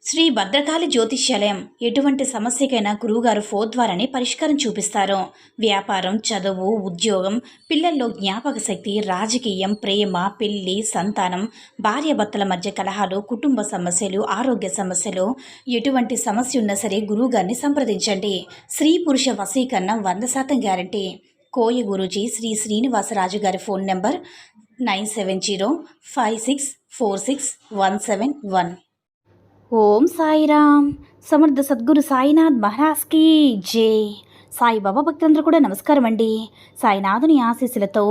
శ్రీ భద్రకాళి జ్యోతిష్యాలయం ఎటువంటి సమస్యకైనా గురువుగారు ఫోన్ ద్వారానే పరిష్కారం చూపిస్తారు. వ్యాపారం, చదువు, ఉద్యోగం, పిల్లల్లో జ్ఞాపక శక్తి, రాజకీయం, ప్రేమ, పెళ్లి, సంతానం, భార్యాభర్తల మధ్య కలహాలు, కుటుంబ సమస్యలు, ఆరోగ్య సమస్యలు, ఎటువంటి సమస్య ఉన్నా సరే గురువుగారిని సంప్రదించండి. స్త్రీ పురుష వశీకరణ 100% గ్యారంటీ. కోయ గురూజీ శ్రీ శ్రీనివాసరాజు గారి ఫోన్ నెంబర్ 9705646171. ఓం సాయిరామ్. సమర్థ సద్గురు సాయినాథ్ మహారాజ్కి జై. సాయిబాబా భక్తులందరూ కూడా నమస్కారం అండి. సాయినాథుని ఆశీస్సులతో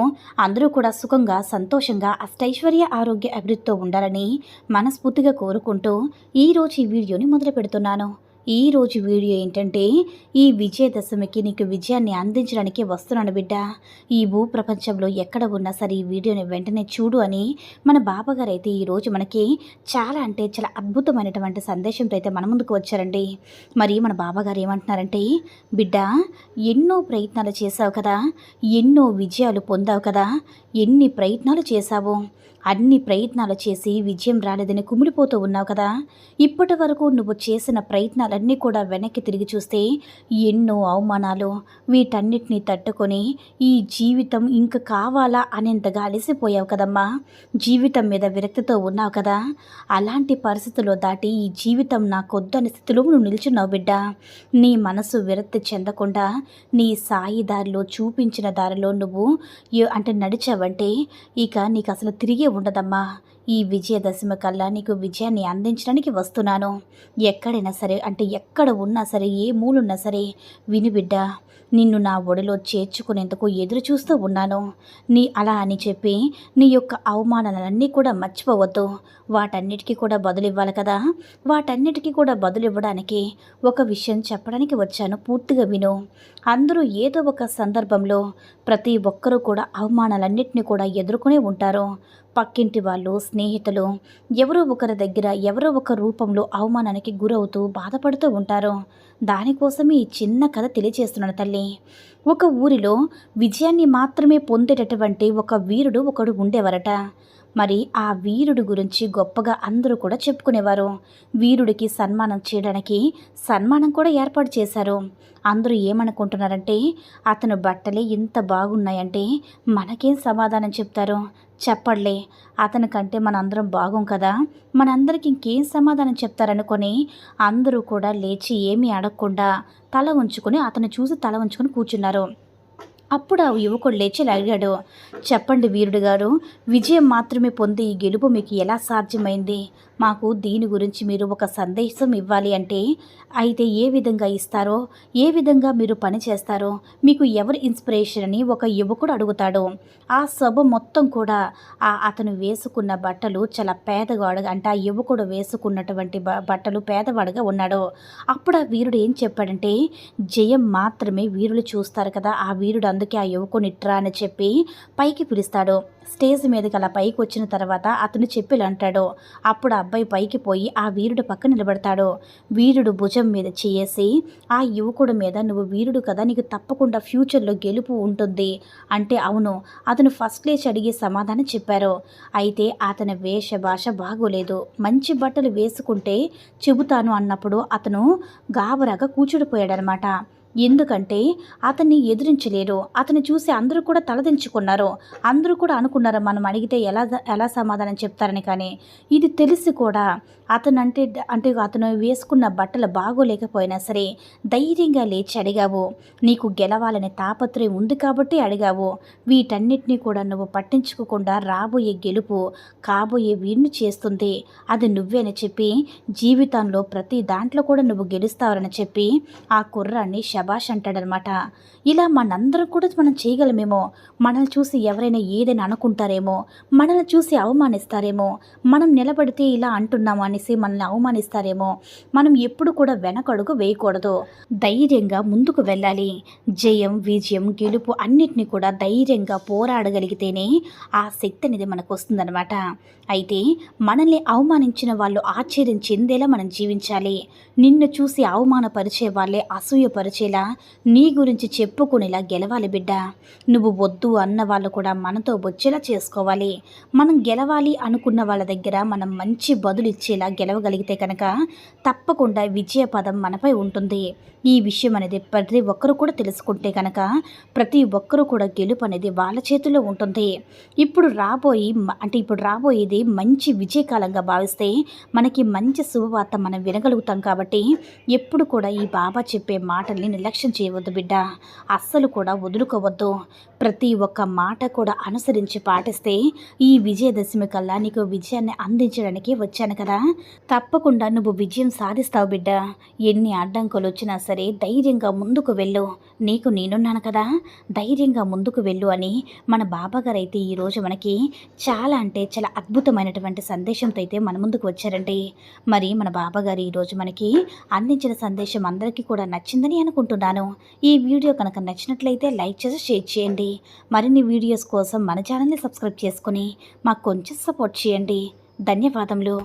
అందరూ కూడా సుఖంగా, సంతోషంగా, అష్టైశ్వర్య, ఆరోగ్య అభివృద్ధితో ఉండాలని మనస్ఫూర్తిగా కోరుకుంటూ ఈరోజు ఈ వీడియోని మొదలు పెడుతున్నాను. ఈరోజు వీడియో ఏంటంటే, ఈ విజయదశమికి నీకు విజయాన్ని అందించడానికి వస్తున్నాను బిడ్డ. ఈ భూప్రపంచంలో ఎక్కడ ఉన్నా సరే ఈ వీడియోని వెంటనే చూడు అని మన బాబాగారు అయితే ఈరోజు మనకి చాలా చాలా అద్భుతమైనటువంటి సందేశంతో అయితే మన ముందుకు వచ్చారండి. మరి మన బాబాగారు ఏమంటున్నారంటే, బిడ్డ ఎన్నో ప్రయత్నాలు చేశావు కదా, ఎన్నో విజయాలు పొందావు కదా, ఎన్ని ప్రయత్నాలు చేశావు, అన్ని ప్రయత్నాలు చేసి విజయం రాలేదని కుమిలిపోతూ ఉన్నావు కదా. ఇప్పటి వరకు నువ్వు చేసిన ప్రయత్నాలన్నీ కూడా వెనక్కి తిరిగి చూస్తే ఎన్నో అవమానాలు, వీటన్నిటిని తట్టుకొని ఈ జీవితం ఇంక కావాలా అనేంతగా అలసిపోయావు కదమ్మా. జీవితం మీద విరక్తితో ఉన్నావు కదా. అలాంటి పరిస్థితుల్లో దాటి ఈ జీవితం నాకొద్దని స్థితిలో నువ్వు నిల్చున్నావు బిడ్డ. నీ మనసు విరక్తి చెందకుండా నీ సాయి దారిలో చూపించిన దారిలో నువ్వు నడిచావంటే ఇక నీకు అసలు తిరిగి ఉండదమ్మా. ఈ విజయదశమి కల్లా నీకు విజయాన్ని అందించడానికి వస్తున్నాను. ఎక్కడైనా సరే ఎక్కడ ఉన్నా సరే, ఏ మూలున్నా సరే విని బిడ్డ, నిన్ను నా ఒడిలో చేర్చుకునేందుకు ఎదురు చూస్తూ ఉన్నాను. అలా అని చెప్పి నీ యొక్క అవమానాలన్నీ కూడా మర్చిపోవద్దు. వాటన్నిటికీ కూడా బదులు ఇవ్వాలి కదా. వాటన్నిటికీ కూడా బదులు ఇవ్వడానికి ఒక విషయం చెప్పడానికి వచ్చాను, పూర్తిగా విను. అందరూ ఏదో ఒక సందర్భంలో ప్రతి ఒక్కరూ కూడా అవమానాలన్నింటినీ కూడా ఎదుర్కొనే ఉంటారు. పక్కింటి వాళ్ళు, స్నేహితులు ఎవరో ఒకరి దగ్గర ఎవరో ఒక రూపంలో అవమానానికి గురవుతూ బాధపడుతూ ఉంటారు. దానికోసమే ఈ చిన్న కథ తెలియజేస్తున్నాను తల్లి. ఒక ఊరిలో విజయాన్ని మాత్రమే పొందేటటువంటి ఒక వీరుడు ఒకడు ఉండేవారట. మరి ఆ వీరుడు గురించి గొప్పగా అందరూ కూడా చెప్పుకునేవారు. వీరుడికి సన్మానం చేయడానికి సన్మానం కూడా ఏర్పాటు చేశారు. అందరూ ఏమనుకుంటున్నారంటే, అతను బట్టలే ఇంత బాగున్నాయంటే మనకేం సమాధానం చెప్తారు, చెప్పడ్లే, అతనికంటే మనందరం బాగుం కదా, మనందరికి ఇంకేం సమాధానం చెప్తారనుకొని అందరూ కూడా లేచి ఏమీ అడగకుండా తల ఉంచుకొని అతను చూసి తల ఉంచుకొని కూర్చున్నారు. అప్పుడు ఆ యువకుడు లేచి అడిగాడు, చెప్పండి వీరుడు గారు, విజయం మాత్రమే పొంది ఈ గెలుపు మీకు ఎలా సాధ్యమైంది? మాకు దీని గురించి మీరు ఒక సందేశం ఇవ్వాలి అంటే అయితే ఏ విధంగా ఇస్తారో, ఏ విధంగా మీరు పని చేస్తారో, మీకు ఎవరు ఇన్స్పిరేషన్ అని ఒక యువకుడు అడుగుతాడు. ఆ సభ మొత్తం కూడా అతను వేసుకున్న బట్టలు చాలా పేదవాడుగా, ఆ యువకుడు వేసుకున్నటువంటి బట్టలు పేదవాడుగా ఉన్నాడు. అప్పుడు ఆ వీరుడు ఏం చెప్పాడంటే, జయం మాత్రమే వీరులు చూస్తారు కదా. ఆ వీరుడు అందుకే ఆ యువకుని ఇట్రా అని చెప్పి పైకి పిలుస్తాడు. స్టేజ్ మీదకి అలా పైకి వచ్చిన తర్వాత అతను చెప్పిలు అంటాడు. అప్పుడు ఆ అబ్బాయి పైకి పోయి ఆ వీరుడు పక్క నిలబడతాడు. వీరుడు భుజం మీద చేసి ఆ యువకుడి మీద, నువ్వు వీరుడు కదా, నీకు తప్పకుండా ఫ్యూచర్లో గెలుపు ఉంటుంది అంటే, అవును, అతను ఫస్ట్ లేచి అడిగే సమాధానం చెప్పారు. అయితే అతని వేష భాష బాగోలేదు. మంచి బట్టలు వేసుకుంటే చెబుతాను అన్నప్పుడు అతను గాబరాగా కూర్చుడిపోయాడనమాట. ఎందుకంటే అతన్ని ఎదిరించలేరు. అతన్ని చూసి అందరూ కూడా తలదించుకున్నారు. అందరూ కూడా అనుకున్నారు, మనం అడిగితే ఎలా సమాధానం చెప్తారని. కానీ ఇది తెలిసి కూడా అతను అతను వేసుకున్న బట్టలు బాగోలేకపోయినా సరే ధైర్యంగా లేచి అడిగావు. నీకు గెలవాలనే తాపత్రయం ఉంది కాబట్టి అడిగావు. వీటన్నిటినీ కూడా నువ్వు పట్టించుకోకుండా రాబోయే గెలుపు కాబోయే వీరిని చేస్తుంది. అది నువ్వే అని చెప్పి, జీవితంలో ప్రతి దాంట్లో కూడా నువ్వు గెలుస్తావని చెప్పి ఆ కుర్రాన్ని శబాష్ అంటాడనమాట. ఇలా మనందరం కూడా మనం చేయగలమేమో. మనల్ని చూసి ఎవరైనా ఏదైనా అనుకుంటారేమో, మనల్ని చూసి అవమానిస్తారేమో, మనం నిలబడితే ఇలా అంటున్నాము అనేసి మనల్ని అవమానిస్తారేమో. మనం ఎప్పుడు కూడా వెనకడుగు వేయకూడదు. ధైర్యంగా ముందుకు వెళ్ళాలి. జయం, విజయం, గెలుపు అన్నిటినీ కూడా ధైర్యంగా పోరాడగలిగితేనే ఆ శక్తి అనేది మనకు వస్తుందన్నమాట. అయితే మనల్ని అవమానించిన వాళ్ళు ఆశ్చర్యం చెందేలా మనం జీవించాలి. నిన్ను చూసి అవమానపరిచే వాళ్ళే అసూయపరిచేలా నీ గురించి చెప్పుకునేలా గెలవాలి బిడ్డ. నువ్వు వద్దు అన్న వాళ్ళు కూడా మనతో వచ్చేలా చేసుకోవాలి. మనం గెలవాలి అనుకున్న వాళ్ళ దగ్గర మనం మంచి బదులు ఇచ్చేలా ఇలా గెలవగలిగితే కనుక తప్పకుండా విజయ పదం మనపై ఉంటుంది. ఈ విషయం అనేది ప్రతి ఒక్కరూ కూడా తెలుసుకుంటే కనుక ప్రతి ఒక్కరూ కూడా గెలుపు అనేది వాళ్ళ చేతుల్లో ఉంటుంది. ఇప్పుడు రాబోయేది మంచి విజయకాలంగా భావిస్తే మనకి మంచి శుభవార్త మనం వినగలుగుతాం. కాబట్టి ఎప్పుడు కూడా ఈ బాబా చెప్పే మాటల్ని నిర్లక్ష్యం చేయవద్దు బిడ్డ. అస్సలు కూడా వదులుకోవద్దు. ప్రతి ఒక్క మాట కూడా అనుసరించి పాటిస్తే ఈ విజయదశమి కల్లా నీకు విజయాన్ని అందించడానికి వచ్చాను కదా, తప్పకుండా నువ్వు విజయం సాధిస్తావు బిడ్డ. ఎన్ని అడ్డంకులు వచ్చినా సరే ధైర్యంగా ముందుకు వెళ్ళు, నీకు నేనున్నాను కదా, ధైర్యంగా ముందుకు వెళ్ళు అని మన బాబాగారు అయితే ఈరోజు మనకి చాలా అంటే చాలా అద్భుతమైనటువంటి సందేశంతో అయితే మన ముందుకు వచ్చారండి. మరి మన బాబాగారు ఈరోజు మనకి అందించిన సందేశం అందరికీ కూడా నచ్చిందని అనుకుంటున్నాను. ఈ వీడియో కనుక నచ్చినట్లయితే లైక్ చేసి షేర్ చేయండి. మరిన్ని వీడియోస్ కోసం మన ఛానల్ని సబ్స్క్రైబ్ చేసుకుని మాకు కొంచెం సపోర్ట్ చేయండి. ధన్యవాదములు.